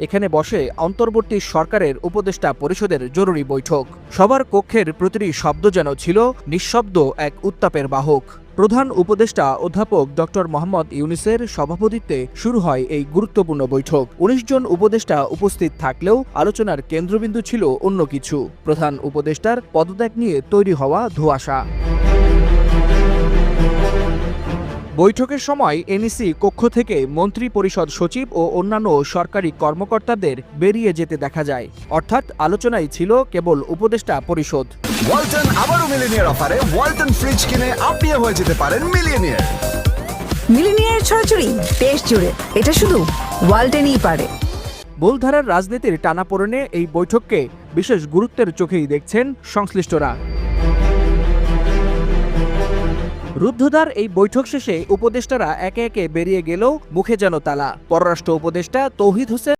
এখানে বসে অন্তর্বর্তী সরকারের উপদেষ্টা পরিষদের জরুরি বৈঠক। সবার কক্ষের প্রতিটি শব্দ যেন ছিল নিঃশব্দ এক উত্তাপের বাহক। প্রধান উপদেষ্টা অধ্যাপক ডক্টর মোহাম্মদ ইউনূসের সভাপতিত্বে শুরু হয় এই গুরুত্বপূর্ণ বৈঠক। ১৯ জন উপদেষ্টা উপস্থিত থাকলেও আলোচনার কেন্দ্রবিন্দু ছিল অন্য কিছু। প্রধান উপদেষ্টার পদত্যাগ নিয়ে তৈরি হওয়া ধোঁয়াশা। বৈঠকের সময় এনইসি কক্ষ থেকে মন্ত্রী পরিষদ সচিব ও অন্যান্য সরকারি কর্মকর্তাদের বেরিয়ে যেতে দেখা যায়। অর্থাৎ আলোচনাই ছিল কেবল উপদেষ্টা পরিষদ। ওয়ালটন আবারও মিলিনিয়ার অফারে ওয়ালটন ফ্রিজ কিনে আপনিও হয়ে যেতে পারেন মিলিয়নিয়ার। মিলিনিয়ার ছড়াছড়ি দেশ জুড়ে, এটা শুধু ওয়ালটনই পারে। মূলধারার রাজনীতির টানাপোড়েনে এই বৈঠককে বিশেষ গুরুত্বের চোখেই দেখছেন সংশ্লিষ্টরা। রুদ্ধদ্বার এই বৈঠক শেষে উপদেষ্টারা একে একে বেরিয়ে গেলেও মুখে যেন তালা। পররাষ্ট্র উপদেষ্টা তৌহিদ হোসেন